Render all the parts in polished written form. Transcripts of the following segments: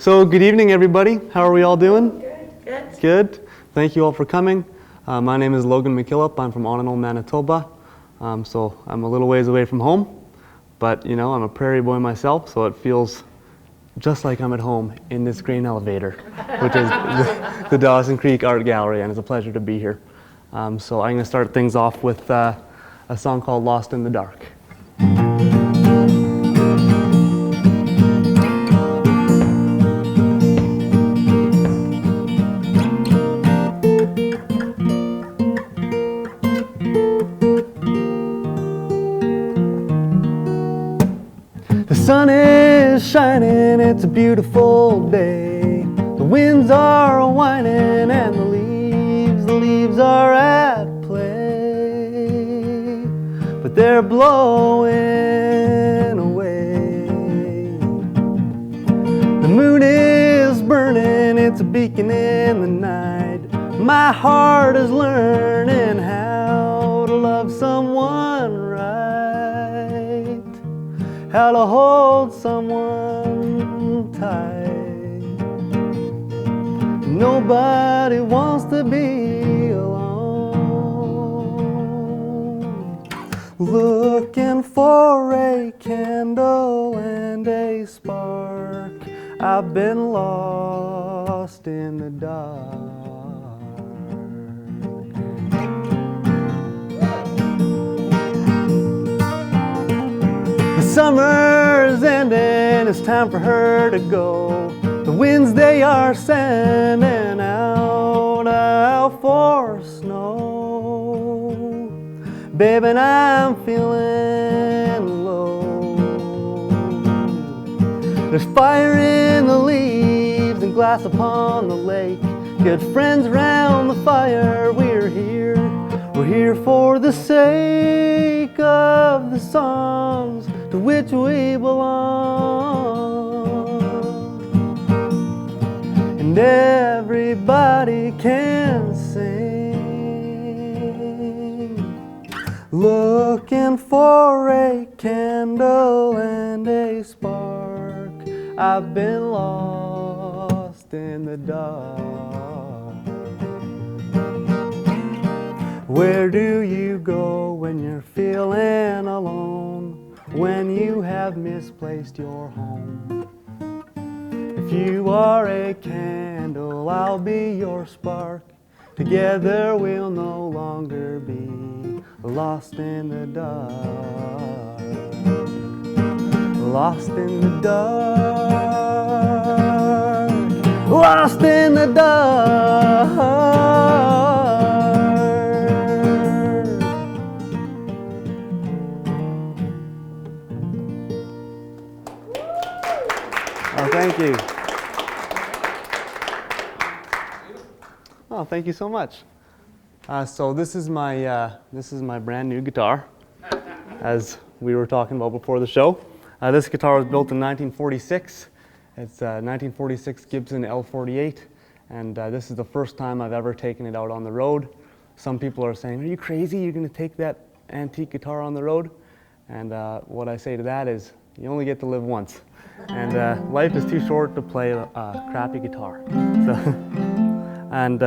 So good evening, everybody. How are we all doing? Good. Good. Thank you all for coming. My name is Logan McKillop. I'm from Onondaga, Manitoba. So I'm a little ways away from home, but you know, I'm a prairie boy myself, so it feels just like I'm at home in this grain elevator, which is the Dawson Creek Art Gallery, and it's a pleasure to be here. So I'm going to start things off with a song called Lost in the Dark. The sun is shining, it's a beautiful day. The winds are whining and the leaves are at play. But they're blowing away. The moon is burning, it's a beacon in the night. My heart is learning how to love someone right, how to hold someone tight. Nobody wants to be alone. Looking for a candle and a spark. I've been lost in the dark. The summer's ending, it's time for her to go. The winds they are sending out for snow. Baby, I'm feeling low. There's fire in the leaves and glass upon the lake. Good friends round the fire, we're here for the sake of the songs to which we belong. And everybody can sing. Looking for a candle and a spark. I've been lost in the dark. Where do you go when you're feeling alone? When you have misplaced your home? If you are a candle, I'll be your spark. Together we'll no longer be lost in the dark. Lost in the dark. Lost in the dark. Oh, thank you. Oh, thank you so much. So this is my brand new guitar, as we were talking about before the show. This guitar was built in 1946. It's a 1946 Gibson L48, and this is the first time I've ever taken it out on the road. Some people are saying, "Are you crazy? You're going to take that antique guitar on the road?" And what I say to that is, you only get to live once. And life is too short to play a crappy guitar. So and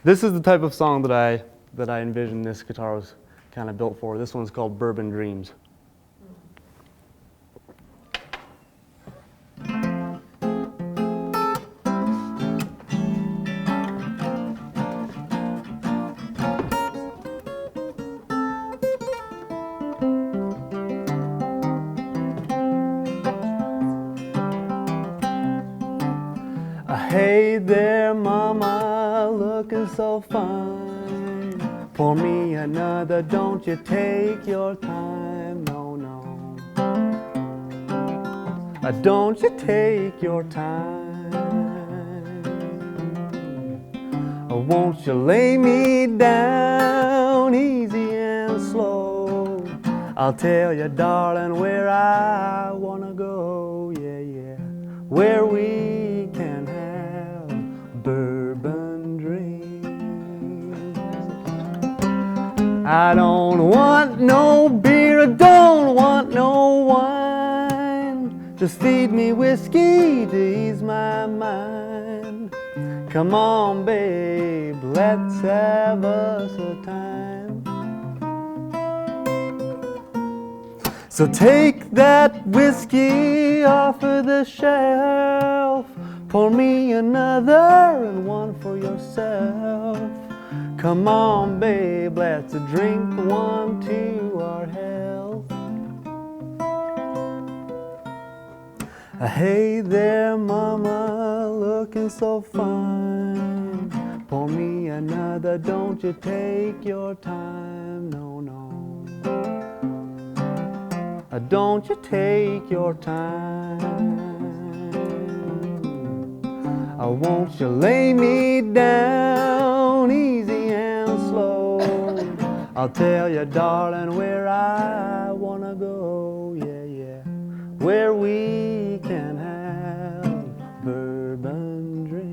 this is the type of song that I envisioned this guitar was kind of built for. This one's called Bourbon Dreams. Hey there, mama, looking so fine. Pour me another, don't you take your time, no, no. Don't you take your time. Won't you lay me down easy and slow? I'll tell you, darling, where I wanna go, yeah, yeah. Where we can have bourbon dreams. I don't want no beer, I don't want no wine. Just feed me whiskey to ease my mind. Come on, babe, let's have us a time. So take that whiskey off of the shelf. Pour me another and one for yourself. Come on, babe, let's drink one to our health. Hey there, mama, looking so fine. Pour me another, don't you take your time, no, no. Don't you take your time. Won't you lay me down easy and slow? I'll tell you, darling, where I wanna go, yeah, yeah. Where we can have bourbon dreams.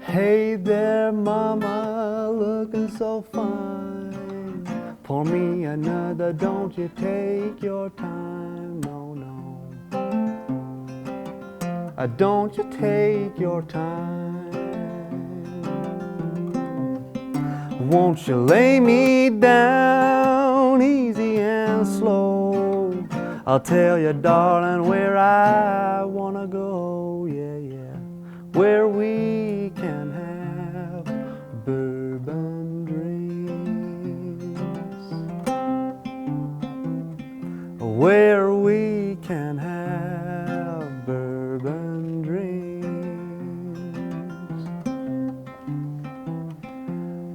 Hey there, mama, looking so fine. Pour me another, don't you take your time, no, no. Don't you take your time. Won't you lay me down easy and slow? I'll tell you, darling, where I wanna go, yeah, yeah. Where we can have bourbon dreams. Where we can have bourbon dreams.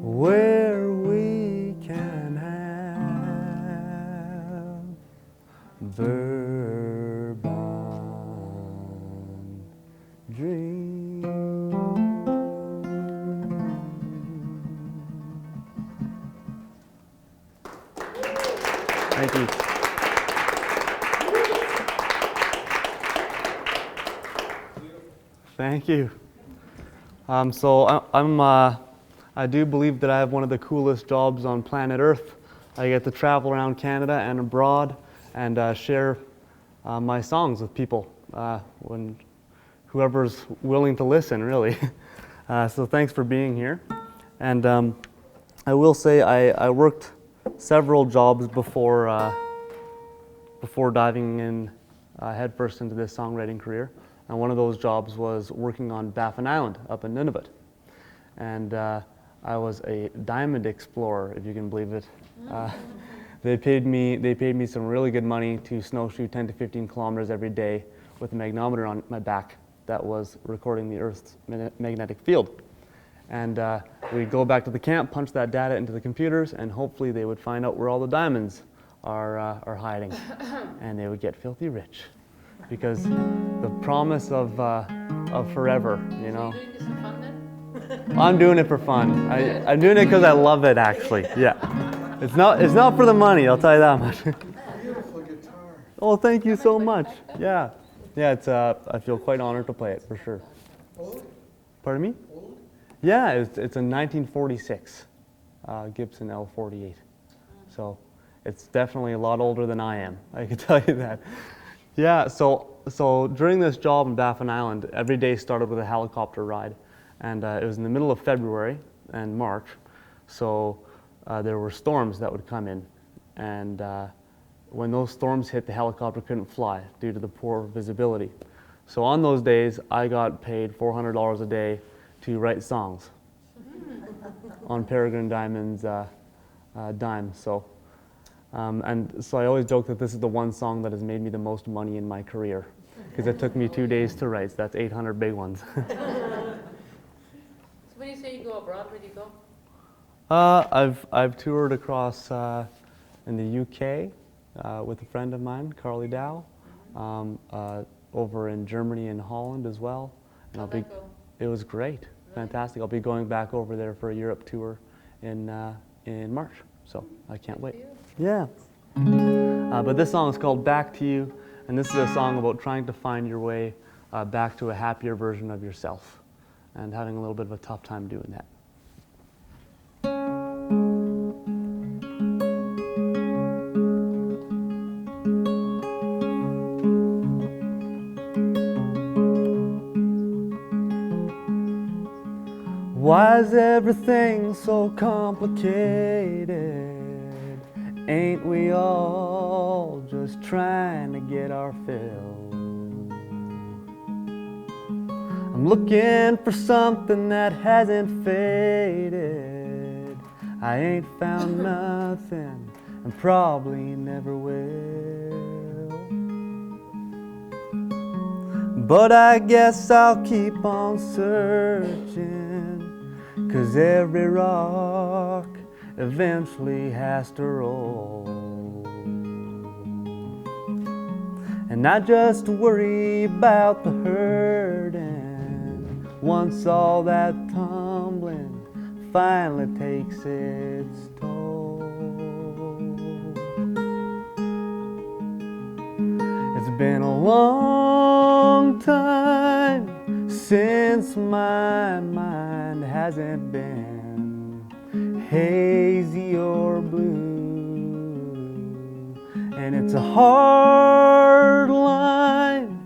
Where we can have bourbon dreams. Thank you. Thank you. I do believe that I have one of the coolest jobs on planet Earth. I get to travel around Canada and abroad and share my songs with people, when whoever's willing to listen, really. So thanks for being here. And I will say I worked several jobs before diving in headfirst into this songwriting career. And one of those jobs was working on Baffin Island up in Nunavut. And I was a diamond explorer, if you can believe it. They paid me some really good money to snowshoe 10 to 15 kilometers every day with a magnetometer on my back that was recording the Earth's magnetic field. And we'd go back to the camp, punch that data into the computers, and hopefully they would find out where all the diamonds are hiding. And they would get filthy rich. Because the promise of forever, you know. So you're doing this for fun then? I'm doing it for fun. I'm doing it because I love it, actually. Yeah. It's not for the money, I'll tell you that much. Beautiful guitar. Oh, thank you so much. Yeah. Yeah, it's I feel quite honored to play it, for sure. Old? Pardon me? Old? Yeah, it's a 1946 Gibson L48. So it's definitely a lot older than I am, I can tell you that. Yeah, so during this job in Baffin Island, every day started with a helicopter ride. And it was in the middle of February and March, so there were storms that would come in. And when those storms hit, the helicopter couldn't fly due to the poor visibility. So on those days, I got paid $400 a day to write songs on Peregrine Diamond's dime. So, and so I always joke that this is the one song that has made me the most money in my career, because it took me 2 days to write, so that's 800 big ones. So when you say you go abroad, where do you go? I've toured across in the UK with a friend of mine, Carly Dow, over in Germany and Holland as well. And it was great, really? Fantastic. I'll be going back over there for a Europe tour in March, so I can't wait. Yeah. But this song is called Back to You, and this is a song about trying to find your way back to a happier version of yourself and having a little bit of a tough time doing that. Why is everything so complicated? Ain't we all just trying to get our fill? I'm looking for something that hasn't faded. I ain't found nothing and probably never will. But I guess I'll keep on searching, 'cause every rock eventually has to roll. And not just worry about the hurting once all that tumbling finally takes its toll. It's been a long time since my mind hasn't been hazy or blue, and it's a hard line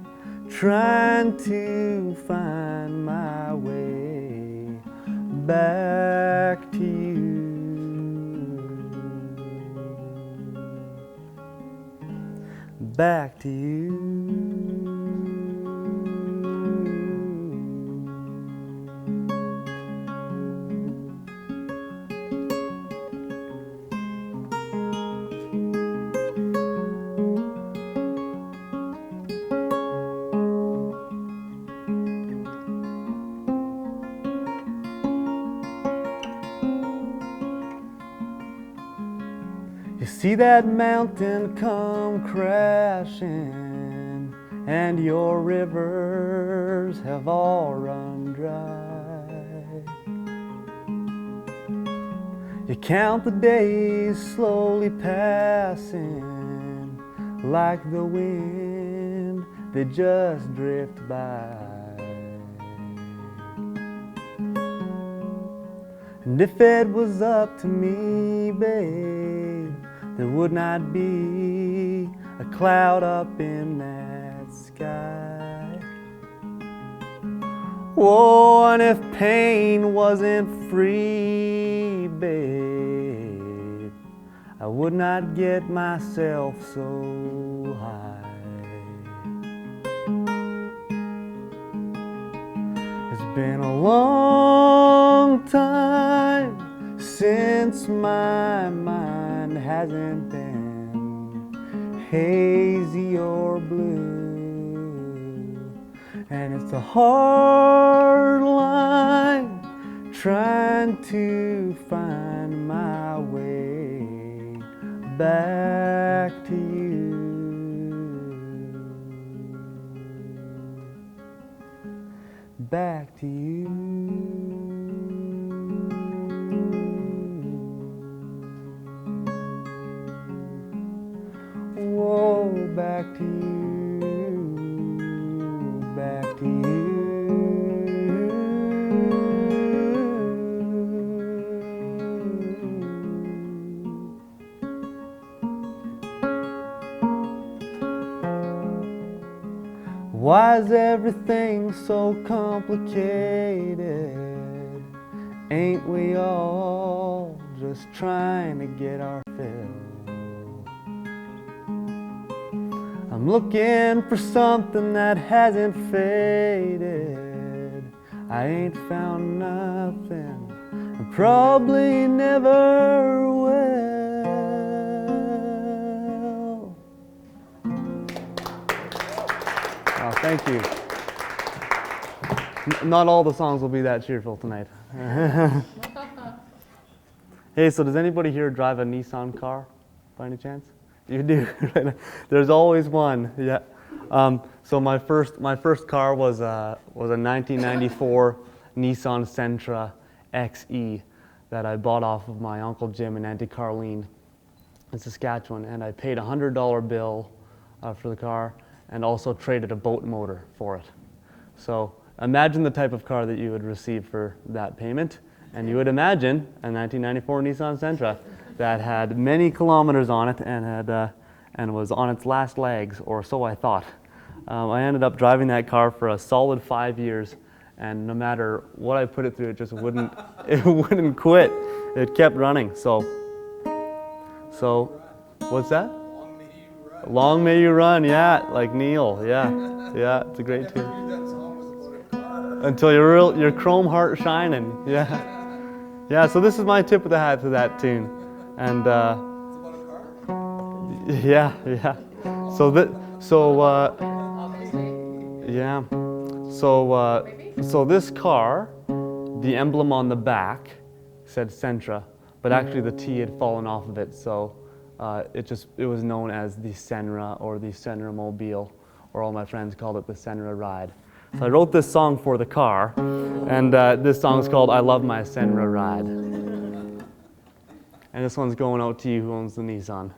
trying to find my way back to you, back to you. You see that mountain come crashing, and your rivers have all run dry. You count the days slowly passing, like the wind, they just drift by. And if it was up to me, babe, there would not be a cloud up in that sky. Oh, and if pain wasn't free, babe, I would not get myself so high. It's been a long time since my mind hasn't been hazy or blue, and it's a hard line trying to find my way back to you, back to you. Whoa, back to you, back to you. Why is everything so complicated? Ain't we all just trying to get our fill? I'm looking for something that hasn't faded. I ain't found nothing, and probably never will. Oh, thank you. Not all the songs will be that cheerful tonight. Hey, so does anybody here drive a Nissan car by any chance? You do. There's always one. Yeah. So my first car was a 1994 Nissan Sentra XE that I bought off of my Uncle Jim and Auntie Carlene in Saskatchewan, and I paid a $100 bill for the car and also traded a boat motor for it. So imagine the type of car that you would receive for that payment, and you would imagine a 1994 Nissan Sentra that had many kilometers on it and was on its last legs, or so I thought. I ended up driving that car for a solid 5 years, and no matter what I put it through, it just wouldn't quit. It kept running. So what's that? Long may you run. Long may you run, yeah, like Neil, yeah, yeah, it's a great tune. I never knew that song was about a car. Until your chrome heart shining, yeah, yeah. So this is my tip of the hat to that tune, and It's about a car? yeah, yeah. Yeah. So this car, the emblem on the back said Sentra, but actually the T had fallen off of it, so it was known as the Senra or the Senra Mobile, or all my friends called it the Senra Ride. So I wrote this song for the car, and this song is called I Love My Senra Ride. And this one's going out to you who owns the Nissan.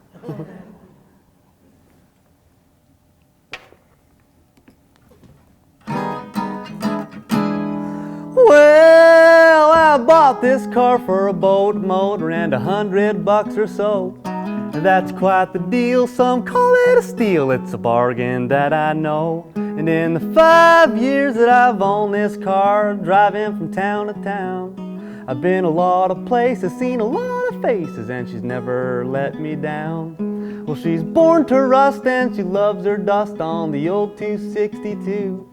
Well, I bought this car for a boat motor and $100 or so. And that's quite the deal, some call it a steal. It's a bargain that I know. And in the 5 years that I've owned this car, driving from town to town, I've been a lot of places, seen a lot of faces, and she's never let me down. Well, she's born to rust and she loves her dust on the old 262.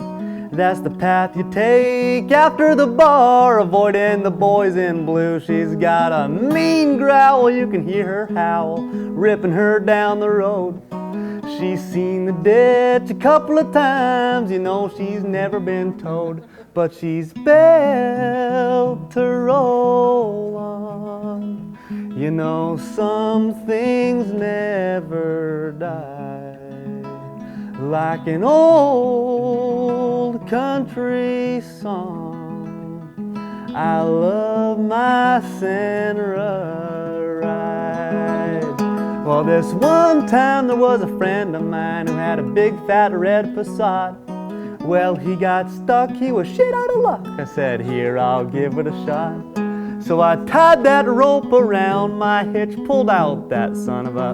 That's the path you take after the bar, avoiding the boys in blue. She's got a mean growl, you can hear her howl, ripping her down the road. She's seen the ditch a couple of times, you know she's never been towed, but she's built to roll on. You know some things never die, like an old country song. I love my Senra ride. Well, this one time there was a friend of mine who had a big fat red Passat. Well, he got stuck, he was shit out of luck. I said, here, I'll give it a shot. So I tied that rope around my hitch, pulled out that son of a...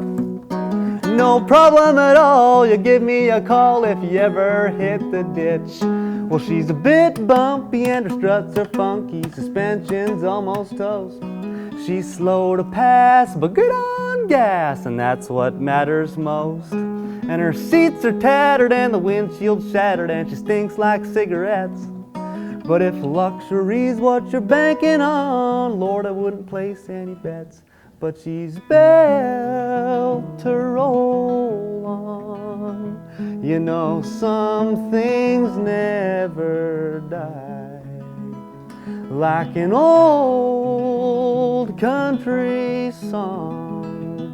No problem at all, you give me a call if you ever hit the ditch. Well, she's a bit bumpy and her struts are funky, suspension's almost toast. She's slow to pass, but good on gas, and that's what matters most. And her seats are tattered and the windshield's shattered and she stinks like cigarettes. But if luxury's what you're banking on, Lord, I wouldn't place any bets. But she's built to roll on. You know some things never die, like an old country song.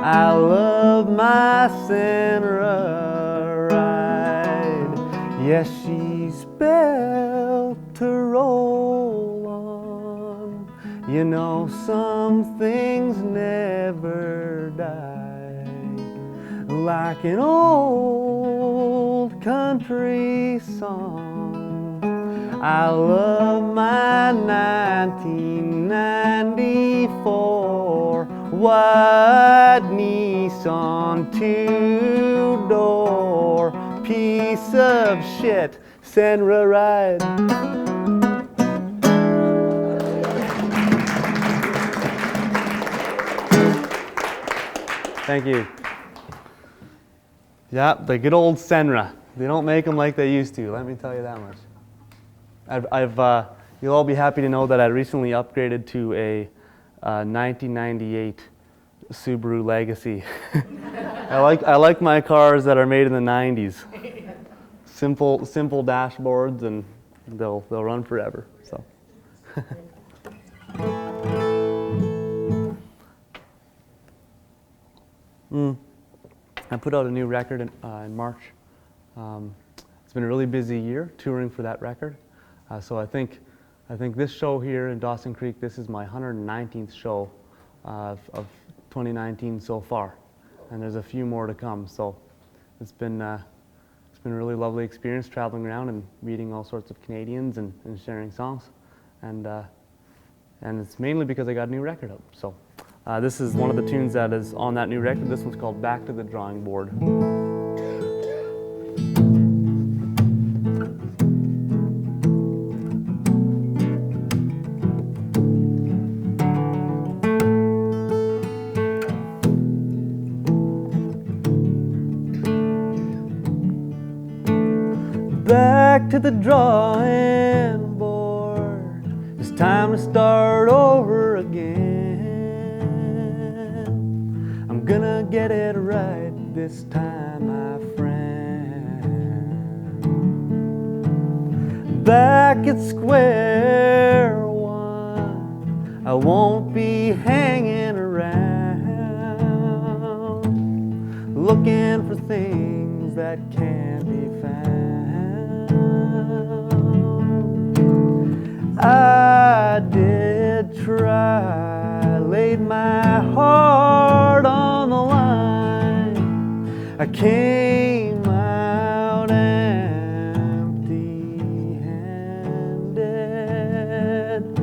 I love my Senra ride. Yes, she's built to roll on. You know some things never die, like an old country song. I love my 1994 white Nissan two-door piece of shit Senra ride. Thank you. Yeah, the good old Senra. They don't make them like they used to, let me tell you that much. You'll all be happy to know that I recently upgraded to a 1998 Subaru Legacy. I like my cars that are made in the 90s. Simple dashboards, and they'll run forever. So. I put out a new record in March. It's been a really busy year touring for that record. So I think this show here in Dawson Creek, this is my 119th show of 2019 so far, and there's a few more to come. So it's been a really lovely experience traveling around and meeting all sorts of Canadians and sharing songs, and it's mainly because I got a new record out. So this is one of the tunes that is on that new record. This one's called Back to the Drawing Board. Back to the drawing board. It's time to start over again. I'm gonna get it right this time, my friend. Back at square one, I won't be hanging around looking for things that can't be found. I did try, laid my heart on the line. I came out empty-handed,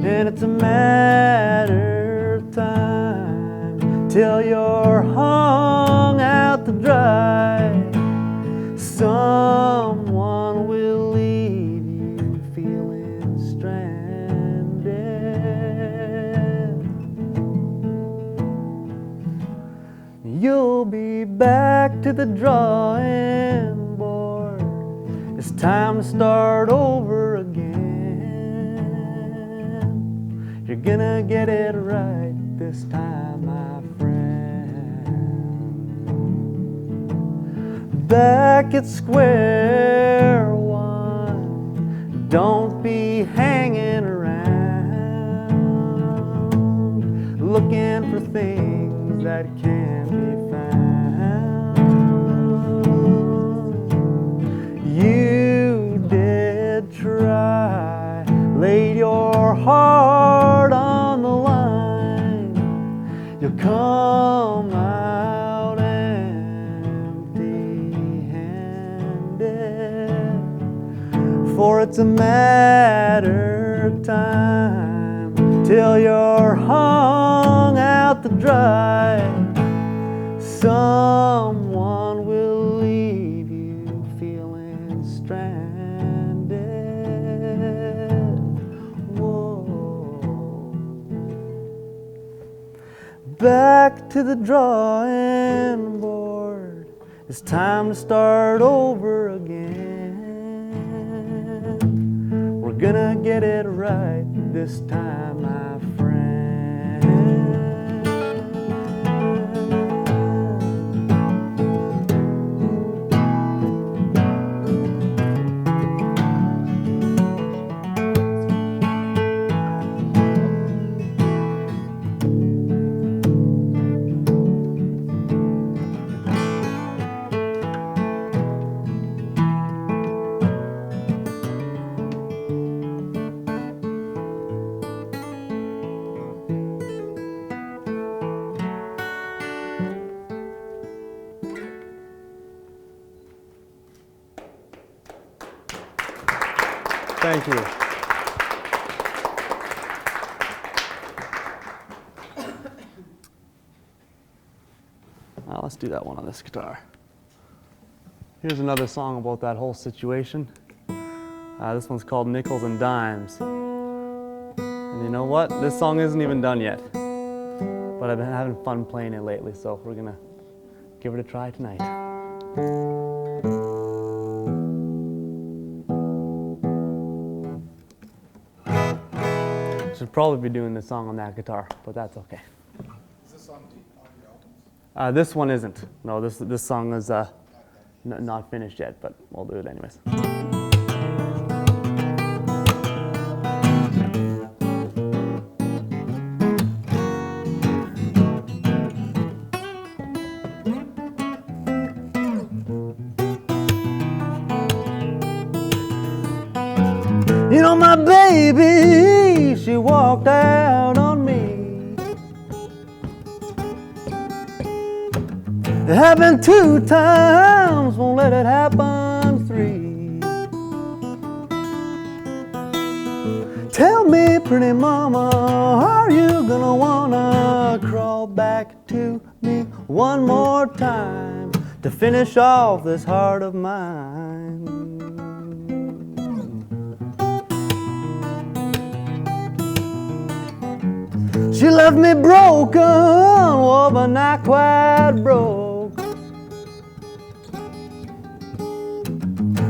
and it's a matter of time till you're hung out to dry. Someone will leave you feeling stranded. You'll be back to the drawing board. It's time to start over again. You're gonna get it right this time, my friend. Back at square one, don't be hanging around looking for things that can't be found. You did try, laid your heart on the line. You'll come out empty-handed, for it's a matter of time till you're hung out to dry. Someone will leave you feeling stranded. Whoa. Back to the drawing board. It's time to start over again. We're gonna get it right this time, my friend. Thank you. Let's do that one on this guitar. Here's another song about that whole situation. This one's called Nickels and Dimes. And you know what? This song isn't even done yet. But I've been having fun playing it lately, so we're gonna give it a try tonight. Should probably be doing this song on that guitar, but that's okay. Is this on your albums? This one isn't. No, this song is not finished yet, but we'll do it anyways. know my baby, she walked out on me. It happened 2 times, won't let it happen 3. Tell me, pretty mama, are you gonna wanna crawl back to me one more time to finish off this heart of mine? She left me broken, oh, but not quite broke.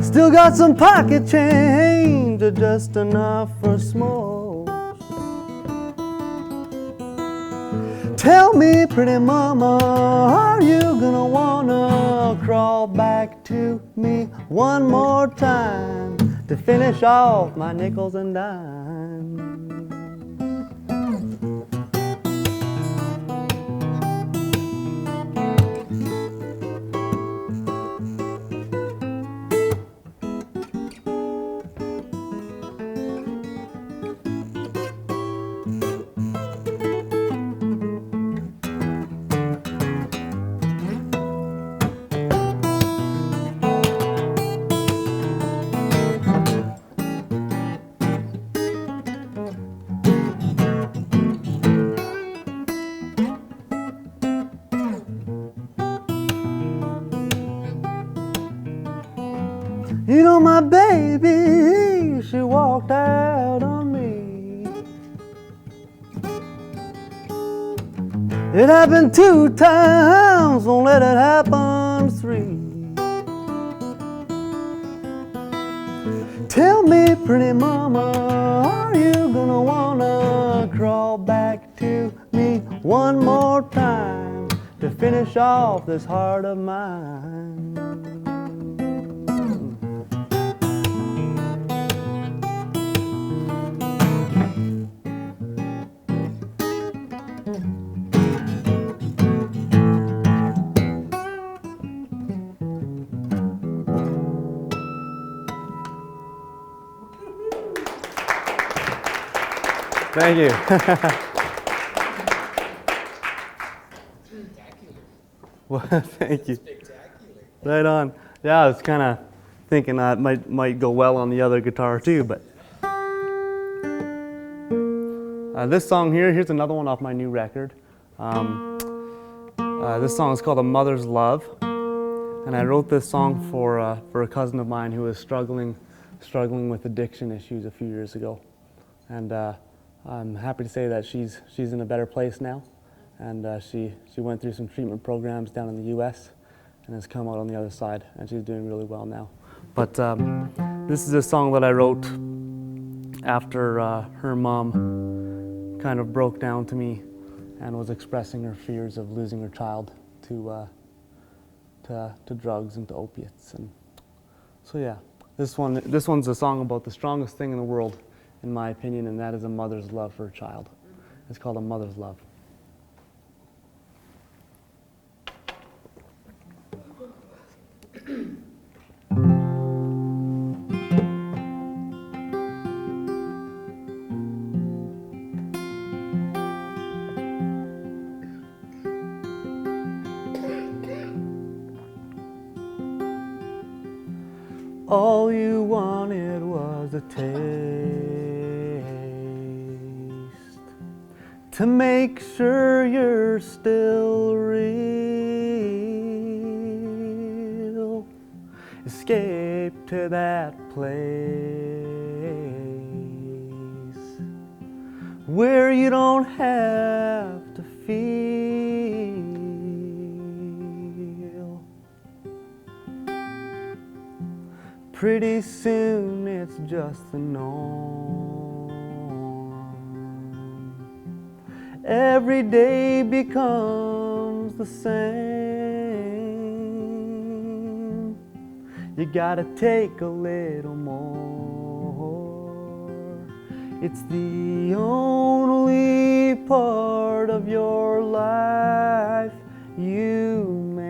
Still got some pocket change, just enough for smoke. Tell me, pretty mama, are you gonna wanna crawl back to me one more time to finish off my nickels and dimes? You know my baby, she walked out on me. It happened 2 times, won't let it happen 3. Tell me, pretty mama, are you gonna wanna crawl back to me one more time to finish off this heart of mine? Thank you. Well, thank you. Right on. Yeah, I was kind of thinking that might go well on the other guitar too, but this song here's another one off my new record. This song is called "A Mother's Love," and I wrote this song for a cousin of mine who was struggling with addiction issues a few years ago, and I'm happy to say that she's in a better place now, and she went through some treatment programs down in the U.S. and has come out on the other side, and she's doing really well now. But this is a song that I wrote after her mom kind of broke down to me and was expressing her fears of losing her child to drugs and to opiates. And so yeah, this one's a song about the strongest thing in the world, in my opinion, and that is a mother's love for a child. It's called "A Mother's Love." All you wanted was a taste to make sure you're still real. Escape to that place where you don't have to feel. Pretty soon it's just the norm. Every day becomes the same. You gotta take a little more. It's the only part of your life you maintain.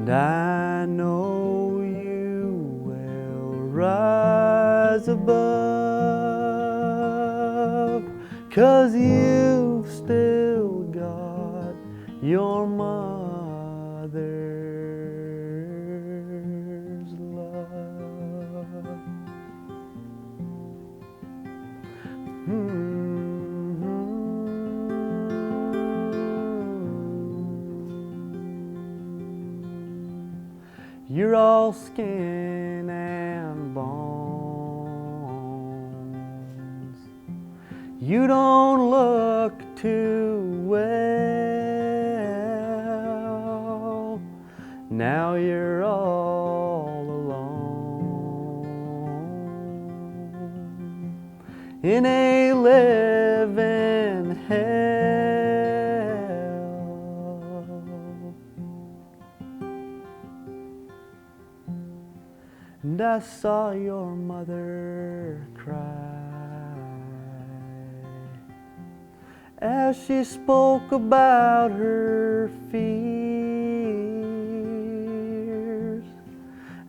And I know you will rise above, 'cause you've still got your mother's love. You're all skin and bones. You don't look too well. Now you're all alone in a living hell. And I saw your mother cry as she spoke about her fears,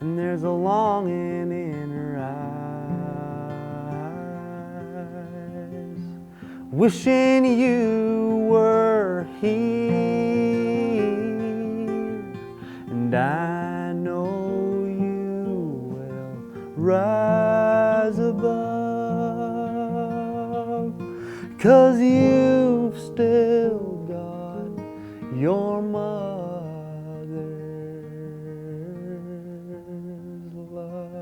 and there's a longing in her eyes, wishing you were here. And I know rise above, 'cause you've still got your mother's love.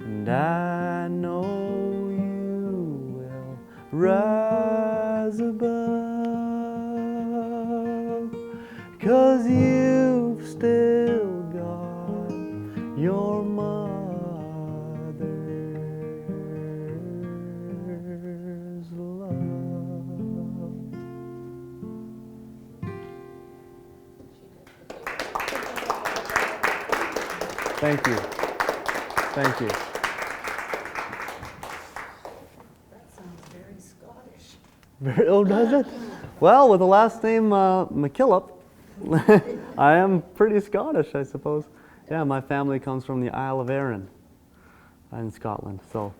And I know you will rise above, 'cause you've still got your mother's love. Thank you. Thank you. Oh, does it? Well, with the last name McKillop, I am pretty Scottish, I suppose. Yeah, my family comes from the Isle of Arran in Scotland, so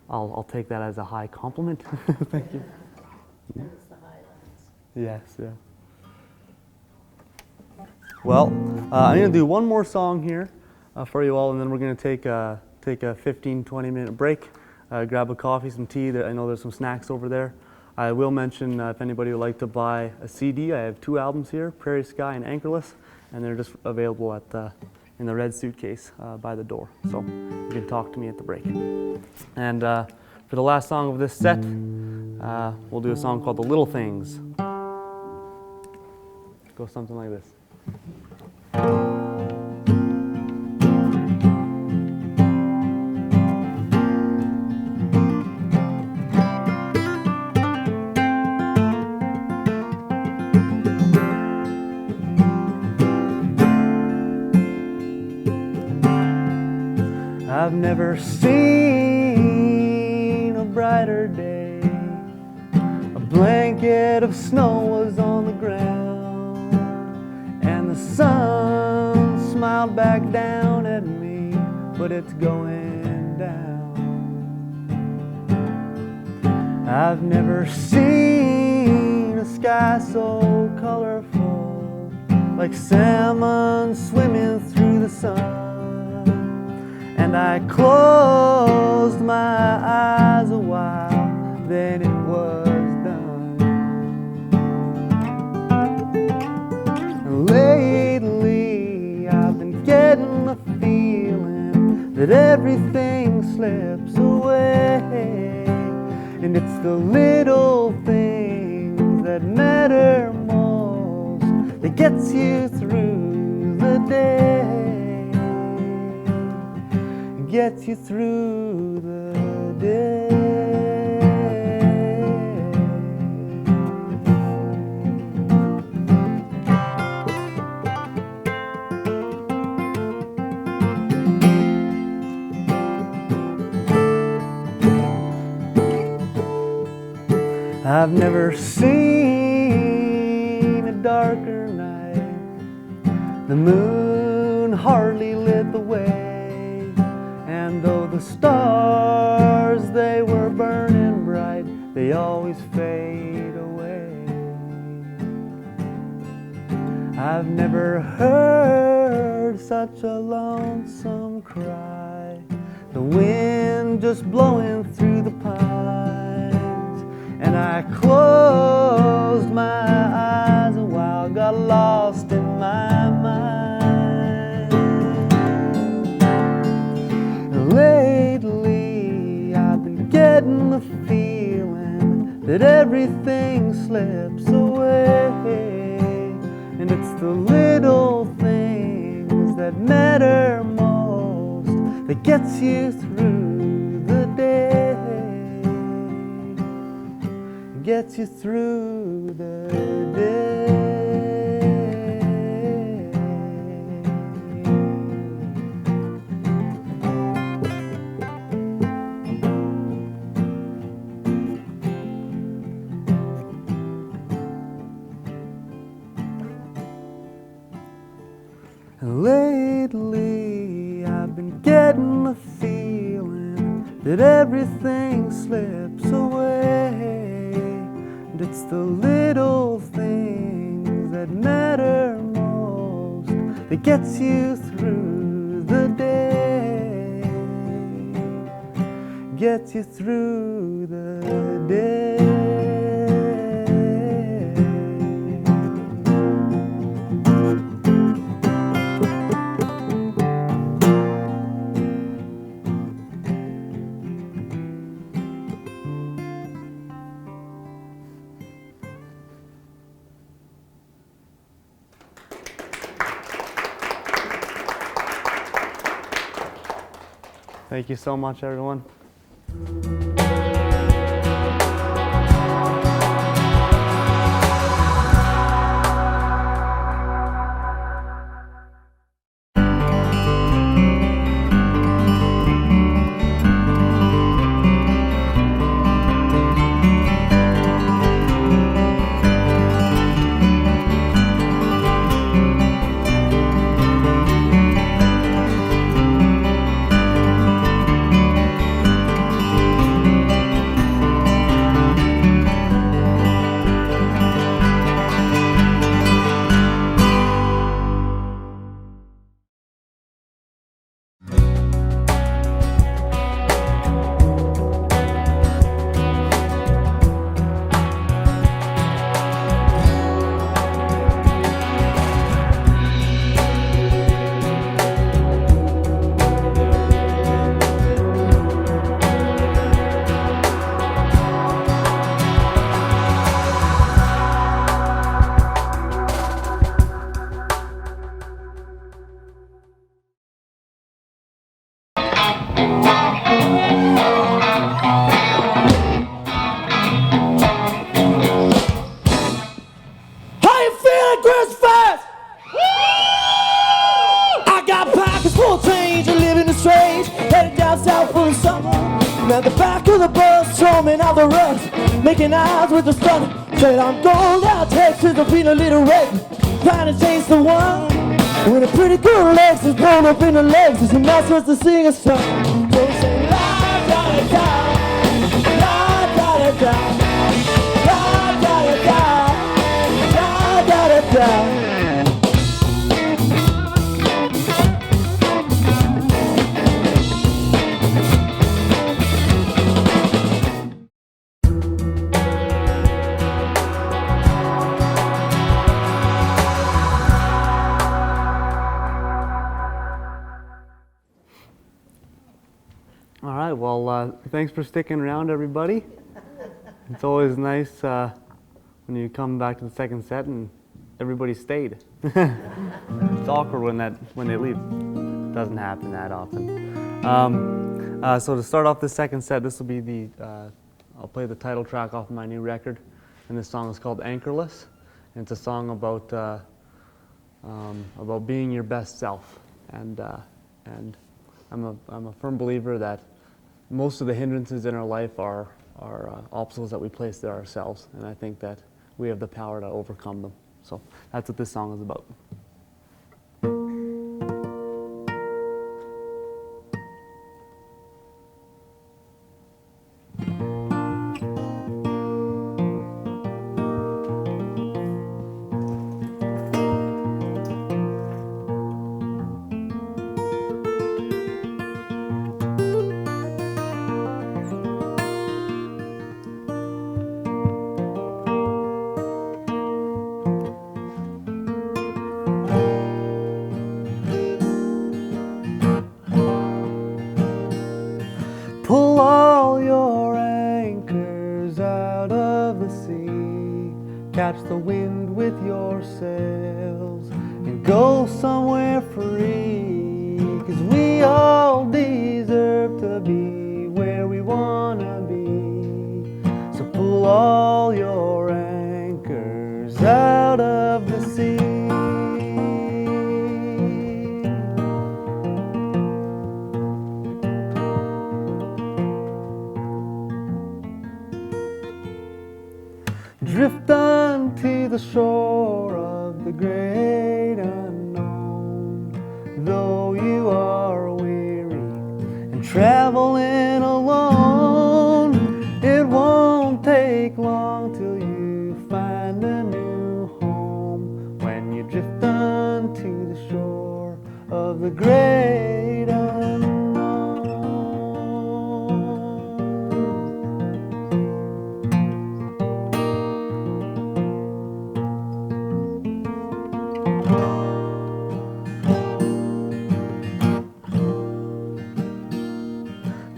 I'll take that as a high compliment. Thank you. That is the Highlands. Yes, yeah. Well, I'm going to do one more song here for you all, and then we're going to take a 15-20 minute break, grab a coffee, some tea. I know there's some snacks over there. I will mention if anybody would like to buy a CD, I have 2 albums here, Prairie Sky and Anchorless, and they're just available at in the red suitcase by the door. So you can talk to me at the break. And for the last song of this set, we'll do a song called The Little Things. Go something like this. I've never seen a brighter day. A blanket of snow was on the ground, and the sun smiled back down at me, but it's going down. I've never seen a sky so colorful, like salmon swimming through the sun. And I closed my eyes a while, then it was done. And lately I've been getting the feeling that everything slips away, and it's the little things that matter most that gets you through the day. Gets you through the day. I've never seen a darker night. The moon hardly lit the way, and though the stars, they were burning bright, they always fade away. I've never heard such a lonesome cry, the wind just blowing through the pines. And I closed my eyes a while, got lost in my mind. Lately I've been getting the feeling that everything slips away, and it's the little things that matter most that gets you through the day, gets you through the day. Lately I've been getting the feeling that everything slips away, and it's the little things that matter most that gets you through the day, gets you through the day. Thank you so much, everyone. At the back of the bus, roaming out the rush, making eyes with the sun. Said I'm going down Texas, I'm feeling a little red, trying to change the one. When a pretty girl legs is blown up in the legs, is not supposed to sing a song. So say la da da da, la da da da, la da da da, la da da da. All right, well, thanks for sticking around, everybody. It's always nice when you come back to the second set and everybody stayed. It's awkward when they leave. It doesn't happen that often. So to start off the second set, this will be I'll play the title track off my new record, and this song is called Anchorless. And it's a song about being your best self, and I'm a firm believer that most of the hindrances in our life are obstacles that we place there ourselves, and I think that we have the power to overcome them. So that's what this song is about. Pull all your anchors out of the sea, catch the wind with your sails, and go somewhere free. 'Cause we all deserve to be where we wanna be. So pull all your anchors out of the sea. Drift unto the shore of the great unknown. Though you are weary and traveling alone, it won't take long till you find a new home. When you drift unto the shore of the great unknown.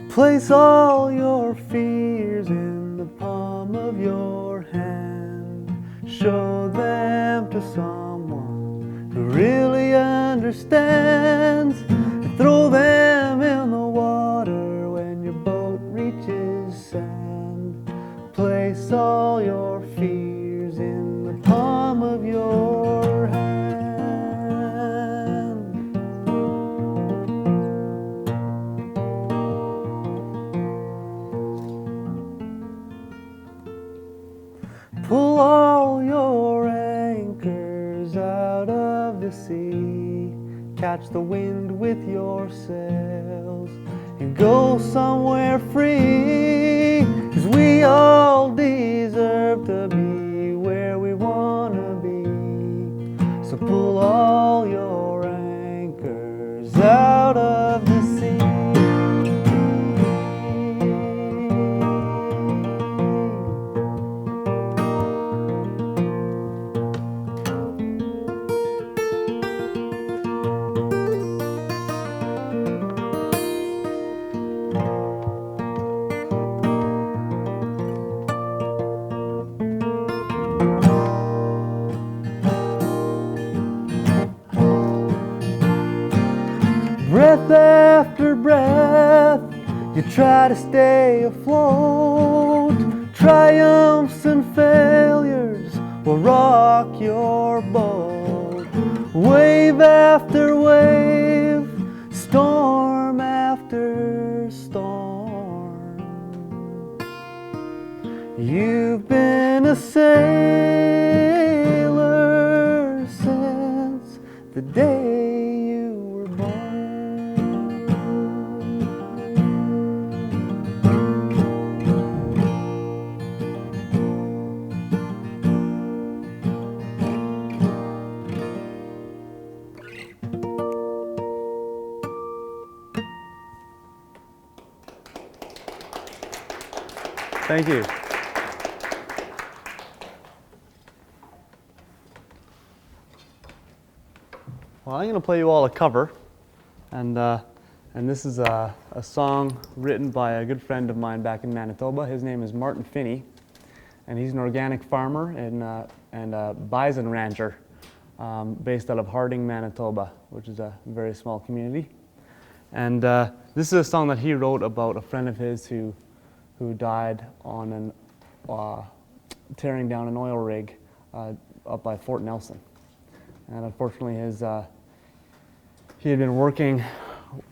Place all your fears in the palm of your hand. Show them to someone who really understands. And throw them in the water when your boat reaches sand. Place all your fears in the palm of your hand. Pull all your anchors out of the sea, catch the wind with your sails, and go somewhere free. 'Cause we all deserve to be where we wanna be. So pull all your anchors out of the sea. Breath after breath, you try to stay afloat. Triumphs and failures will rock your boat. Wave after wave, storm after storm. You've been a sailor since the day you were born. Thank you. Well, I'm going to play you all a cover, and this is a song written by a good friend of mine back in Manitoba. His name is Martin Phinney, and he's an organic farmer and a bison rancher based out of Harding, Manitoba, which is a very small community. And this is a song that he wrote about a friend of his who died on tearing down an oil rig up by Fort Nelson. And unfortunately, he had been working,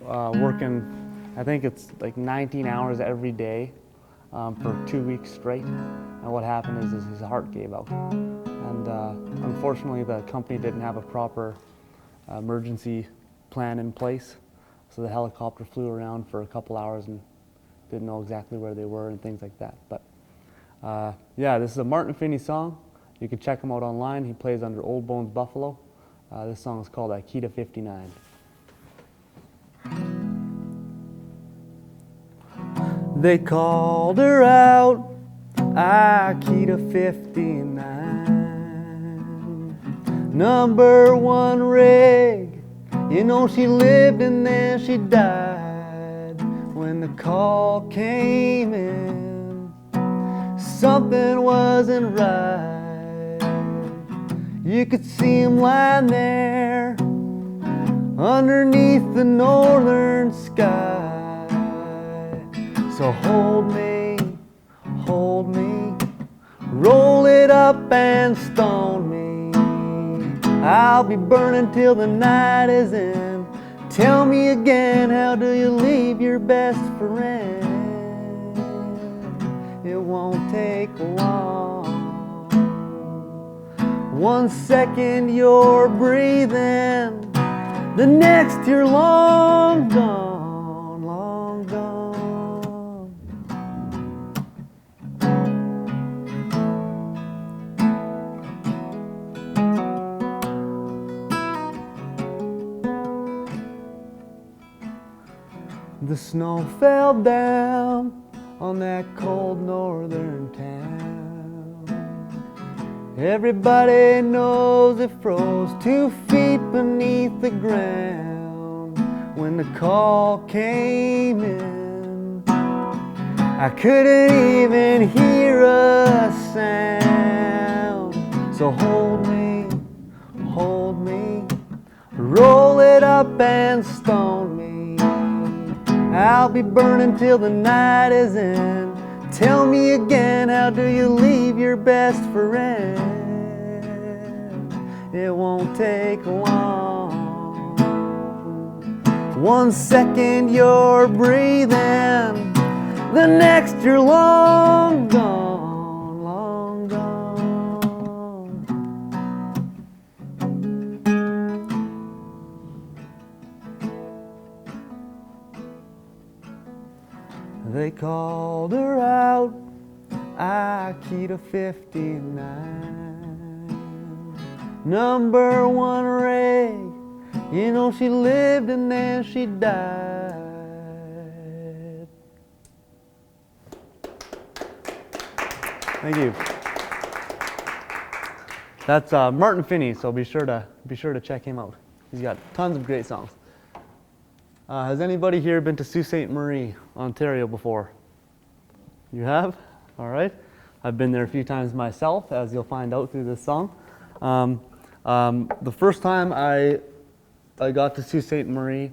I think it's like 19 hours every day, for 2 weeks straight. And what happened is his heart gave out. And unfortunately, the company didn't have a proper emergency plan in place. So the helicopter flew around for a couple hours and didn't know exactly where they were and things like that. But yeah, this is a Martin Phinney song. You can check him out online. He plays under Old Bones Buffalo. This song is called Ikey 59. They called her out, Ikey 59. #1 rig, you know she lived and then she died. When the call came in, something wasn't right. You could see him lying there underneath the northern sky. So hold me, roll it up and stone me. I'll be burning till the night is in. Tell me again, how do you leave your best friend? It won't take long. 1 second you're breathing, the next you're long gone, long gone. The snow fell down on that cold northern town. Everybody knows it froze 2 feet beneath the ground. When the call came in, I couldn't even hear a sound. So hold me, roll it up and stone me. I'll be burning till the night is in. Tell me again, how do you leave your best friend? It won't take long. 1 second you're breathing, the next you're long gone, long gone. They called her out, Ikey 59. #1 rig, you know she lived and then she died. Thank you. That's Martin Phinney, so be sure to check him out. He's got tons of great songs. Has anybody here been to Sault Ste. Marie, Ontario before? You have? All right. I've been there a few times myself, as you'll find out through this song. The first time I got to Sault Ste. Marie,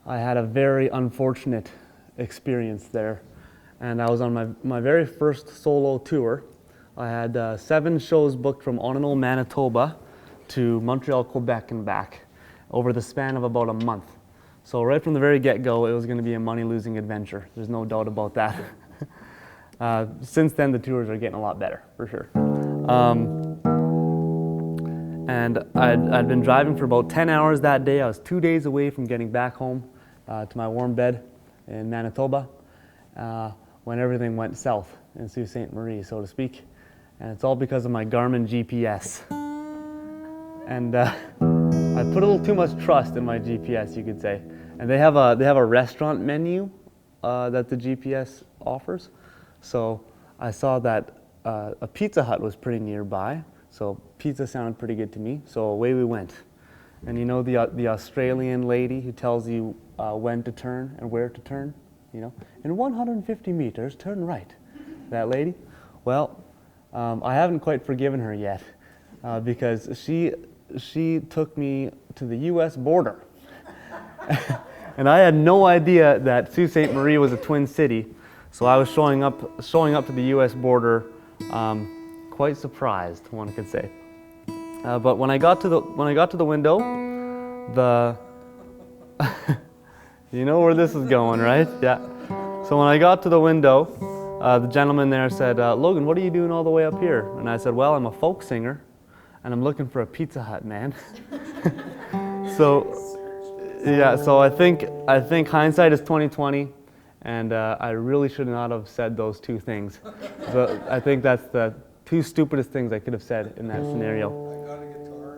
I had a very unfortunate experience there. And I was on my very first solo tour. I had 7 shows booked from Onondaga, Manitoba to Montreal, Quebec and back over the span of about a month. So right from the very get-go, it was going to be a money-losing adventure. There's no doubt about that. Since then, the tours are getting a lot better, for sure. And I'd been driving for about 10 hours that day. I was 2 days away from getting back home to my warm bed in Manitoba when everything went south in Sault Ste. Marie, so to speak. And it's all because of my Garmin GPS. And I put a little too much trust in my GPS, you could say. And they have a restaurant menu that the GPS offers. So I saw that a Pizza Hut was pretty nearby. So pizza sounded pretty good to me. So away we went. And you know the Australian lady who tells you when to turn and where to turn? You know, in 150 meters, turn right. That lady? Well, I haven't quite forgiven her yet because she took me to the U.S. border. And I had no idea that Sault Ste. Marie was a twin city, so I was showing up to the U.S. border quite surprised, one could say. But when I got to the window, you know where this is going, right? Yeah. So when I got to the window, the gentleman there said, Logan, what are you doing all the way up here? And I said, well, I'm a folk singer, and I'm looking for a Pizza Hut, man. So, yeah, so I think hindsight is 20/20, and I really should not have said those two things. So I think that's the two stupidest things I could have said in that scenario. I got a guitar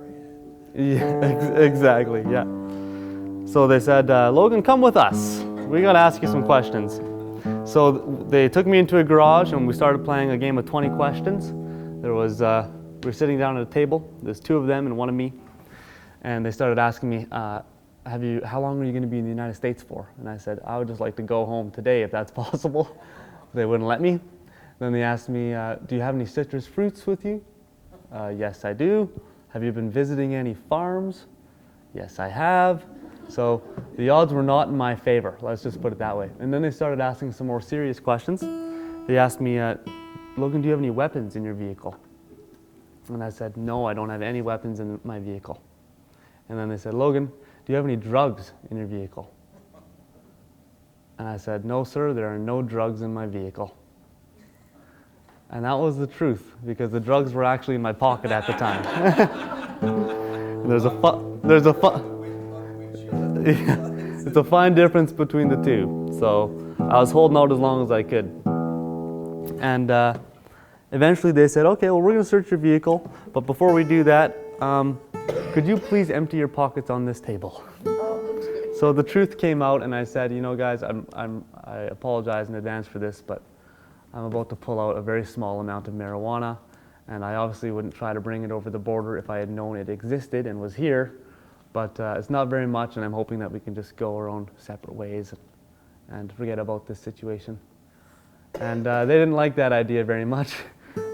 and... Yeah, exactly, yeah. So they said, Logan, come with us. We got to ask you some questions. So they took me into a garage and we started playing a game of 20 questions. There was, we were sitting down at a table. There's two of them and one of me. And they started asking me, how long are you going to be in the United States for? And I said, I would just like to go home today if that's possible. They wouldn't let me. Then they asked me, do you have any citrus fruits with you? Yes, I do. Have you been visiting any farms? Yes, I have. So the odds were not in my favor, let's just put it that way. And then they started asking some more serious questions. They asked me, Logan, do you have any weapons in your vehicle? And I said, no, I don't have any weapons in my vehicle. And then they said, Logan, do you have any drugs in your vehicle? And I said, no, sir, there are no drugs in my vehicle. And that was the truth, because the drugs were actually in my pocket at the time. It's a fine difference between the two. So I was holding out as long as I could. And eventually they said, okay, well, we're going to search your vehicle. But before we do that, could you please empty your pockets on this table? So the truth came out and I said, you know, guys, I apologize in advance for this, but I'm about to pull out a very small amount of marijuana. And I obviously wouldn't try to bring it over the border if I had known it existed and was here. But it's not very much, and I'm hoping that we can just go our own separate ways and forget about this situation. And they didn't like that idea very much.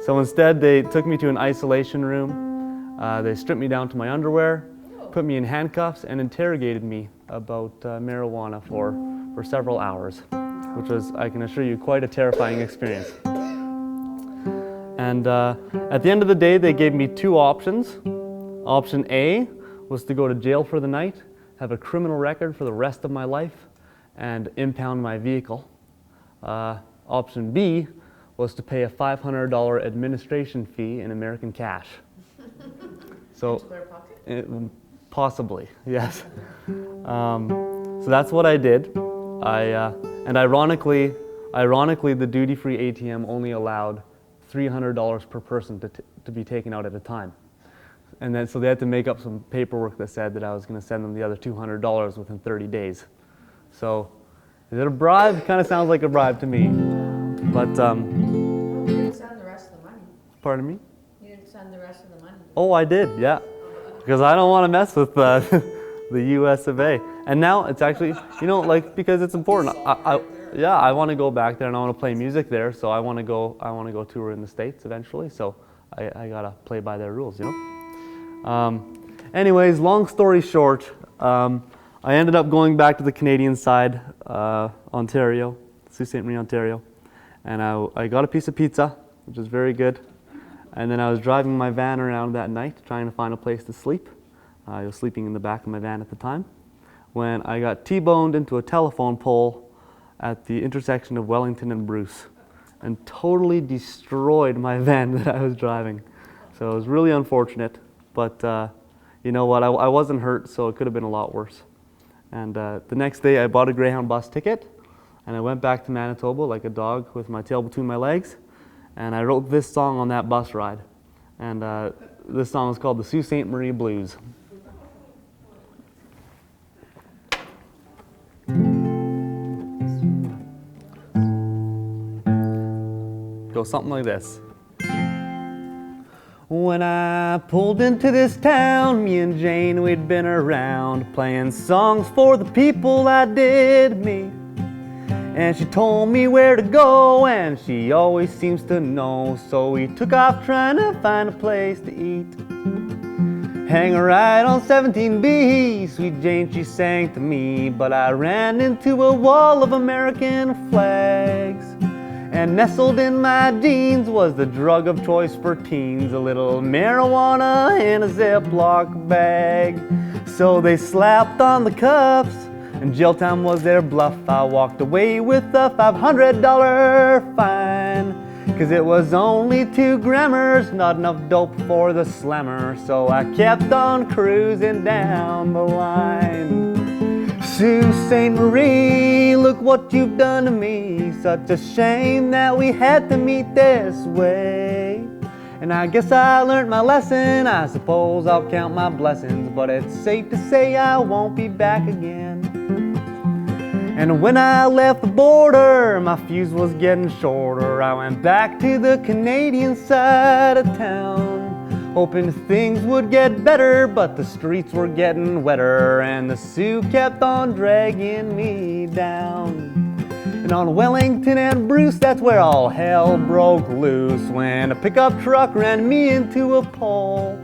So instead, they took me to an isolation room. They stripped me down to my underwear, put me in handcuffs, and interrogated me about marijuana for several hours, which was, I can assure you, quite a terrifying experience. And at the end of the day, they gave me two options. Option A was to go to jail for the night, have a criminal record for the rest of my life, and impound my vehicle. Option B was to pay a $500 administration fee in American cash. So, possibly, yes. So that's what I did. And ironically, the duty-free ATM only allowed $300 per person to be taken out at a time. And then, so they had to make up some paperwork that said that I was going to send them the other $200 within 30 days. So, is it a bribe? Kind of sounds like a bribe to me. But, You didn't send the rest of the money. Pardon me? You didn't send the rest of the money. Oh, I did, yeah. Because I don't want to mess with the US of A. And now it's actually, you know, like, because it's important. I want to go back there and I want to play music there. So I want to go tour in the States eventually. So I got to play by their rules, you know? Anyways, long story short, I ended up going back to the Canadian side, Ontario, Sault Ste. Marie, Ontario, and I got a piece of pizza, which was very good, and then I was driving my van around that night trying to find a place to sleep. I was sleeping in the back of my van at the time, when I got T-boned into a telephone pole at the intersection of Wellington and Bruce, and totally destroyed my van that I was driving. So it was really unfortunate. But you know what, I wasn't hurt, so it could have been a lot worse. And the next day I bought a Greyhound bus ticket, and I went back to Manitoba like a dog with my tail between my legs, and I wrote this song on that bus ride. And this song is called the Sault Ste. Marie Blues. Goes something like this. When I pulled into this town, me and Jane, we'd been around playing songs for the people that did me. And she told me where to go, and she always seems to know. So we took off trying to find a place to eat. Hang a ride on 17B, sweet Jane, she sang to me. But I ran into a wall of American flags. And nestled in my jeans was the drug of choice for teens, a little marijuana in a Ziploc bag. So they slapped on the cuffs and jail time was their bluff. I walked away with a $500 fine, 'cause it was only 2 grammars, not enough dope for the slammer. So I kept on cruising down the line. Sault Ste. Marie, look what you've done to me. Such a shame that we had to meet this way. And I guess I learned my lesson. I suppose I'll count my blessings, but it's safe to say I won't be back again. And when I left the border, my fuse was getting shorter. I went back to the Canadian side of town, hoping things would get better, but the streets were getting wetter, and the Sioux kept on dragging me down. And on Wellington and Bruce, that's where all hell broke loose, when a pickup truck ran me into a pole.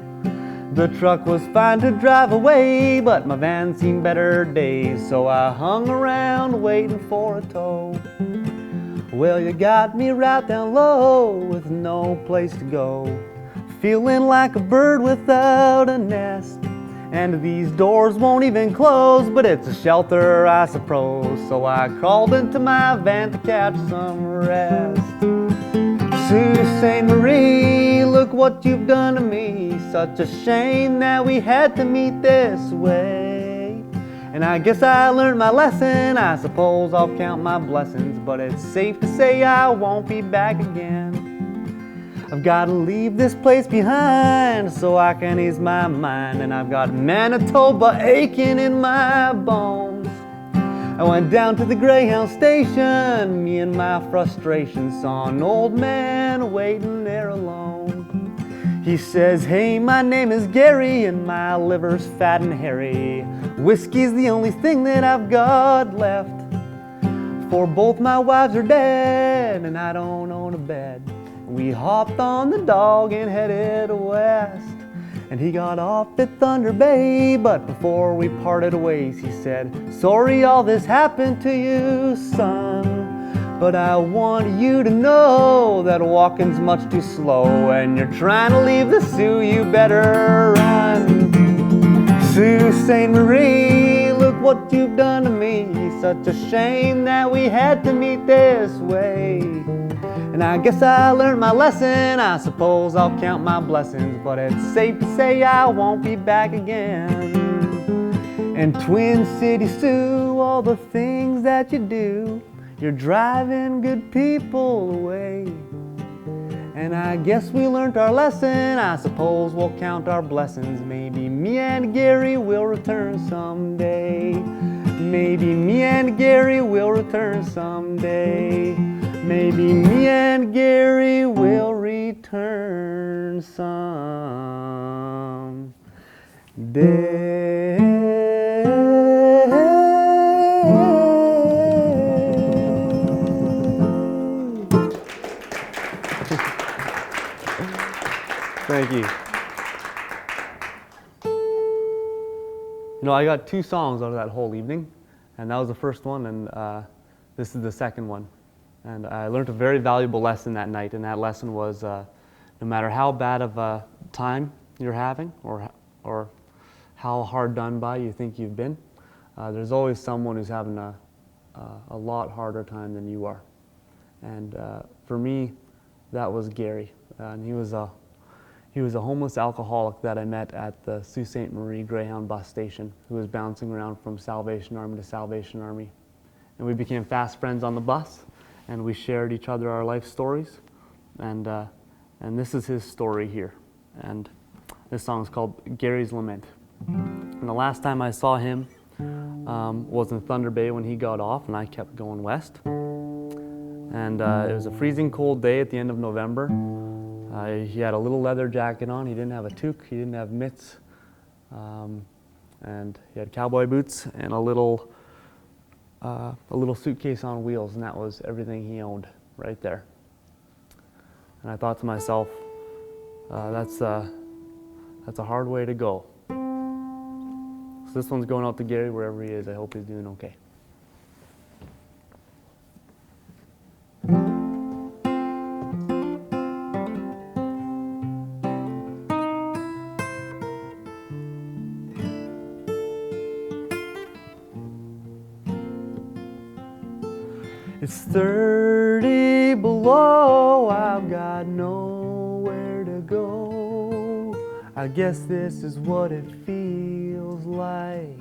The truck was fine to drive away, but my van seen better days, so I hung around waiting for a tow. Well, you got me right down low with no place to go, feeling like a bird without a nest. And these doors won't even close, but it's a shelter, I suppose. So I crawled into my van to catch some rest. Sault Ste. Marie, look what you've done to me. Such a shame that we had to meet this way. And I guess I learned my lesson. I suppose I'll count my blessings, but it's safe to say I won't be back again. I've got to leave this place behind so I can ease my mind, and I've got Manitoba aching in my bones. I went down to the Greyhound station, me and my frustration, saw an old man waiting there alone. He says, "Hey, my name is Gary and my liver's fat and hairy. Whiskey's the only thing that I've got left, for both my wives are dead and I don't own a bed." We hopped on the dog and headed west, and he got off at Thunder Bay, but before we parted ways he said, "Sorry all this happened to you, son, but I want you to know that walking's much too slow, and you're trying to leave the Sioux, you better run." Sault Ste. Marie, look what you've done to me. Such a shame that we had to meet this way. And I guess I learned my lesson. I suppose I'll count my blessings, but it's safe to say I won't be back again. And Twin City Sioux, all the things that you do, you're driving good people away. And I guess we learned our lesson. I suppose we'll count our blessings. Maybe me and Gary will return someday. Maybe me and Gary will return someday. Maybe me and Gary will return someday. Thank you. You know, I got 2 songs out of that whole evening, and that was the first one, and this is the second one. And I learned a very valuable lesson that night, and that lesson was no matter how bad of a time you're having or how hard done by you think you've been, there's always someone who's having a lot harder time than you are. And for me, that was Gary. And he was a homeless alcoholic that I met at the Sault Ste. Marie Greyhound bus station, who was bouncing around from Salvation Army to Salvation Army. And we became fast friends on the bus, and we shared each other our life stories. And this is his story here. And this song is called Gary's Lament. And the last time I saw him was in Thunder Bay when he got off, and I kept going west. And it was a freezing cold day at the end of November. He had a little leather jacket on. He didn't have a toque. He didn't have mitts. And he had cowboy boots and a little suitcase on wheels, and that was everything he owned right there. And I thought to myself, that's a hard way to go. So this one's going out to Gary wherever he is. I hope he's doing okay. It's 30 below, I've got nowhere to go. I guess this is what it feels like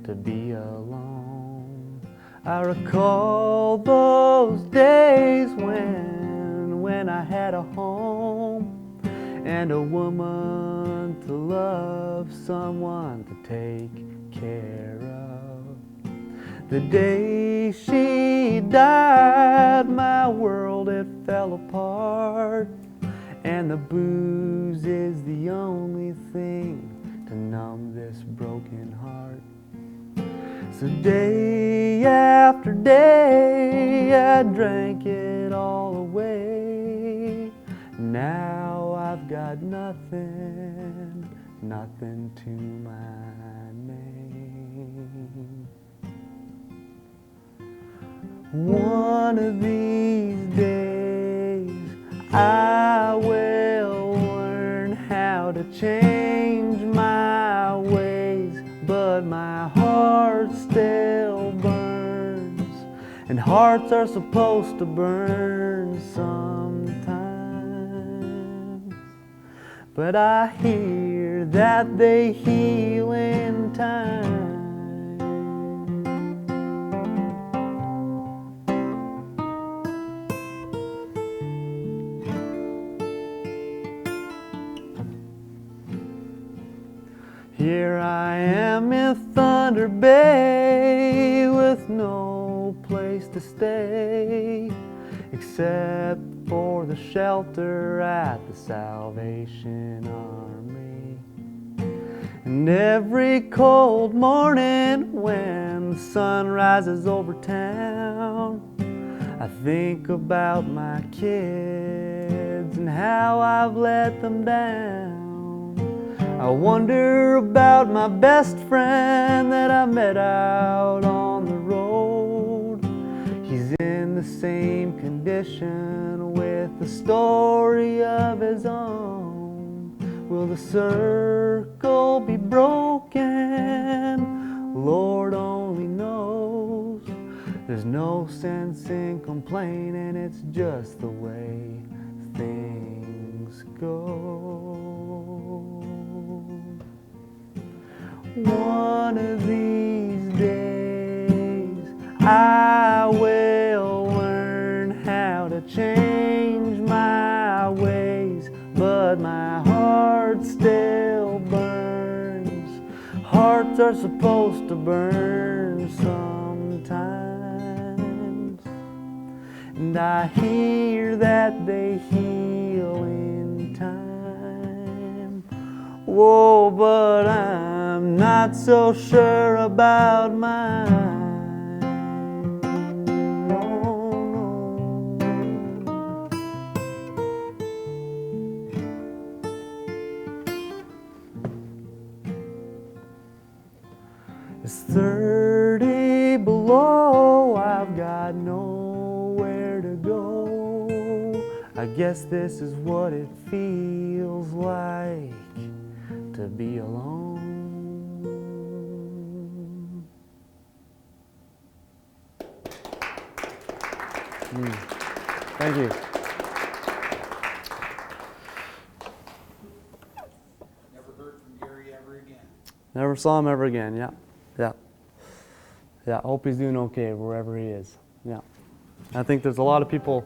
to be alone. I recall those days when I had a home and a woman to love, someone to take care of. The day she died, my world, it fell apart, and the booze is the only thing to numb this broken heart. So day after day I drank it all away. Now I've got nothing, nothing to my name. One of these days I will learn how to change my ways, but my heart still burns, and hearts are supposed to burn sometimes. But I hear that they heal in time. Here I am in Thunder Bay with no place to stay except for the shelter at the Salvation Army. And every cold morning when the sun rises over town, I think about my kids and how I've let them down. I wonder about my best friend that I met out on the road. He's in the same condition with a story of his own. Will the circle be broken? Lord only knows. There's no sense in complaining, it's just the way things go. One of these days I will learn how to change my ways, but my heart still burns. Hearts are supposed to burn sometimes, and I hear that they heal in time. Whoa, but I'm not so sure about mine. No, no. It's 30 below, I've got nowhere to go. I guess this is what it feels like to be alone. Thank you. Never heard from Gary ever again. Never saw him ever again. Yeah. Hope he's doing okay wherever he is. Yeah. I think there's a lot of people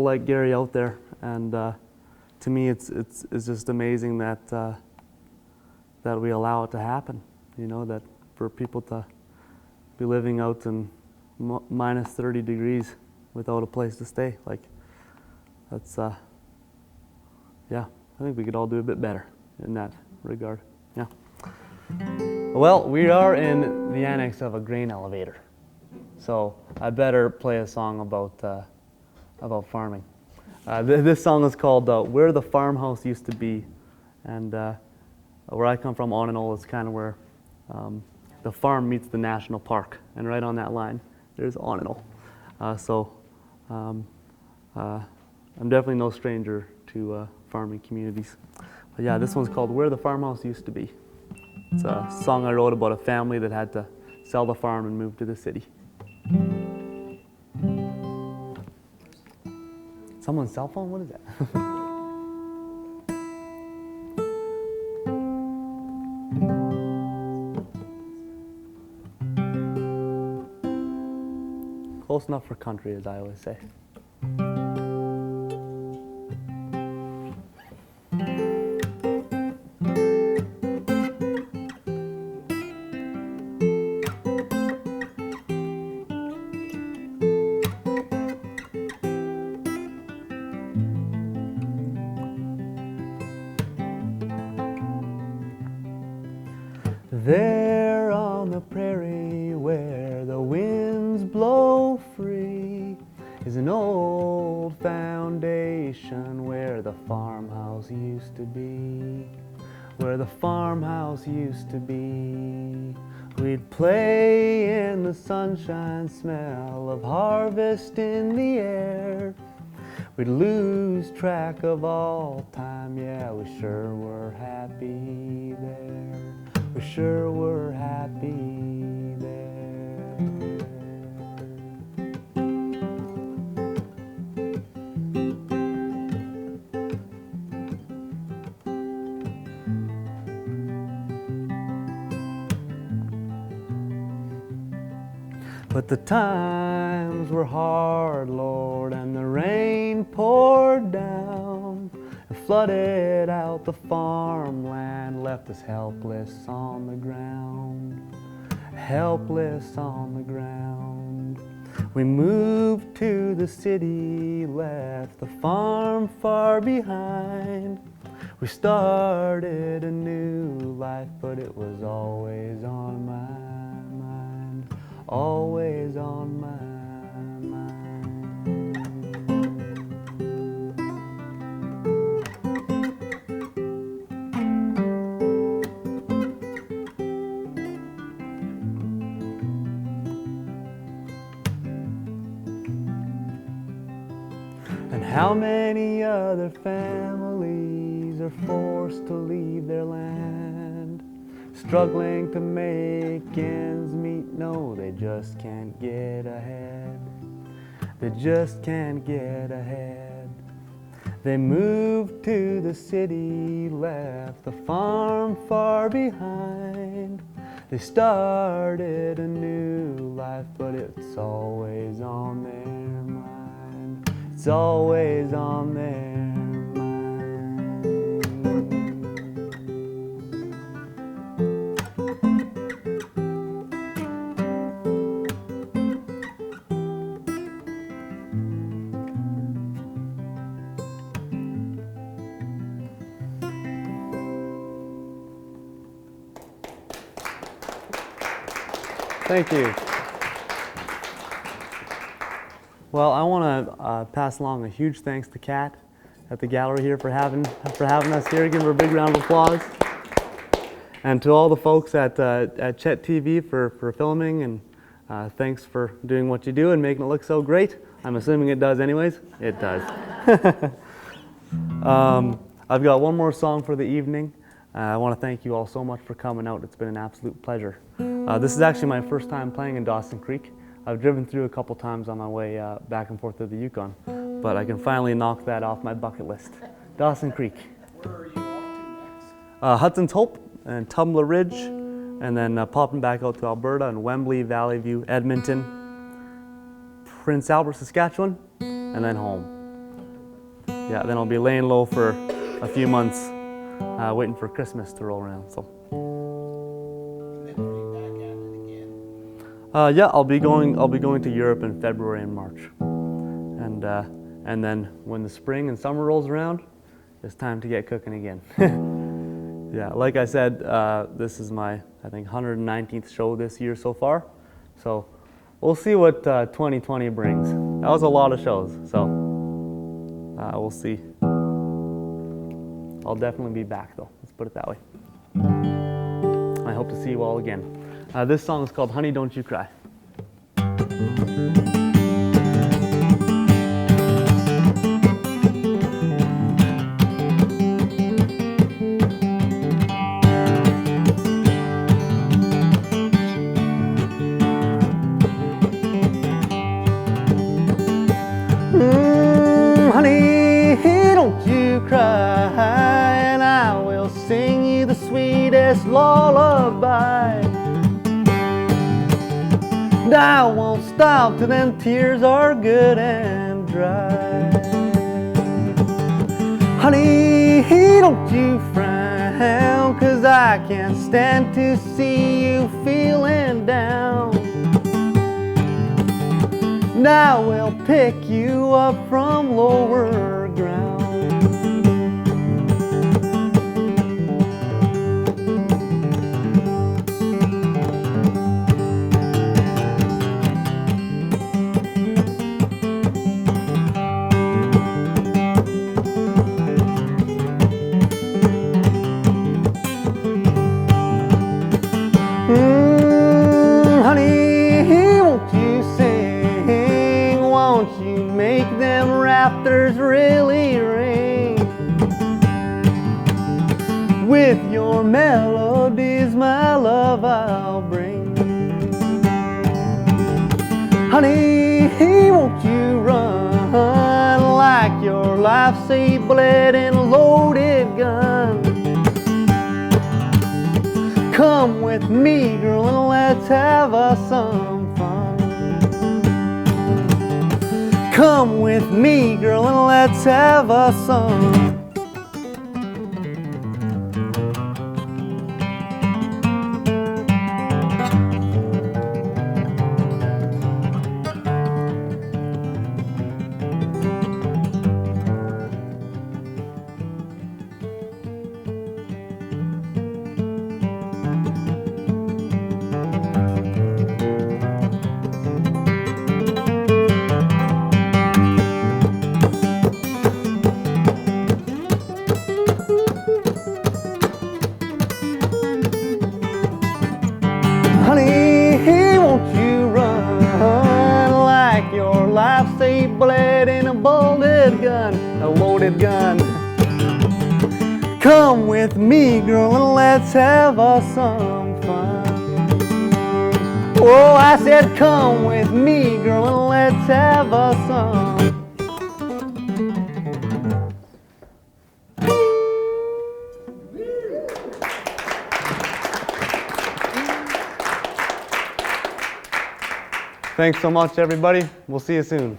like Gary out there, and to me it's just amazing that that we allow it to happen. You know, that for people to be living out in minus 30 degrees without a place to stay, like that's yeah, I think we could all do a bit better in that regard. Yeah. Well, we are in the annex of a grain elevator, so I better play a song about farming. This song is called "Where the Farmhouse Used to Be," and where I come from, Onanol is kind of where the farm meets the national park, and right on that line, there's Onanol. So I'm definitely no stranger to farming communities. But yeah, this one's called "Where the Farmhouse Used to Be." It's a song I wrote about a family that had to sell the farm and move to the city. Someone's cell phone? What is that? Close enough for country, as I always say. There on the prairie where the winds blow free is an old foundation where the farmhouse used to be. Where the farmhouse used to be. We'd play in the sunshine, smell of harvest in the air. We'd lose track of all time, yeah, we sure were happy there. We sure were happy there. But the times were hard, Lord, and the rain poured down and flooded out the farmland, left us helpless on the ground, helpless on the ground. We moved to the city, left the farm far behind. We started a new life, but it was always on my mind, always on my mind. And how many other families are forced to leave their land, struggling to make ends meet? No, they just can't get ahead. They just can't get ahead. They moved to the city, left the farm far behind. They started a new life, but it's always on their mind. It's always on their mind. Thank you. Well, I want to pass along a huge thanks to Kat at the gallery here for having us here. Give her a big round of applause. And to all the folks at CHET TV for filming, and thanks for doing what you do and making it look so great. I'm assuming it does anyways. It does. I've got one more song for the evening. I want to thank you all so much for coming out. It's been an absolute pleasure. This is actually my first time playing in Dawson Creek. I've driven through a couple times on my way back and forth to the Yukon, but I can finally knock that off my bucket list. Dawson Creek. Where are you off to next? Hudson's Hope and Tumbler Ridge, and then popping back out to Alberta and Wembley, Valley View, Edmonton, Prince Albert, Saskatchewan, and then home. Yeah, then I'll be laying low for a few months, waiting for Christmas to roll around. So. And then are you back at it again? Yeah, I'll be going to Europe in February and March, and then when the spring and summer rolls around, it's time to get cooking again. Yeah, like I said, this is my, I think, 119th show this year so far, so we'll see what 2020 brings. That was a lot of shows, so we'll see. I'll definitely be back though, let's put it that way. I hope to see you all again. This song is called Honey, Don't You Cry. Honey, this lullaby. And I won't stop till them tears are good and dry. Honey, don't you frown, 'cause I can't stand to see you feeling down. And I will pick you up from lower ground. Honey, won't you sing? Won't you make them rafters really ring? With your melodies, my love I'll bring. Honey, won't you run like your life's a bled and loaded gun? Come with me, girl, and let's have us some fun. Come with me, girl, and let's have us some. Honey, won't you run like your life's a blade and a bolted gun, a loaded gun. Come with me, girl, and let's have us some fun. Oh, I said come with me, girl, and let's have us some. Thanks so much, everybody. We'll see you soon.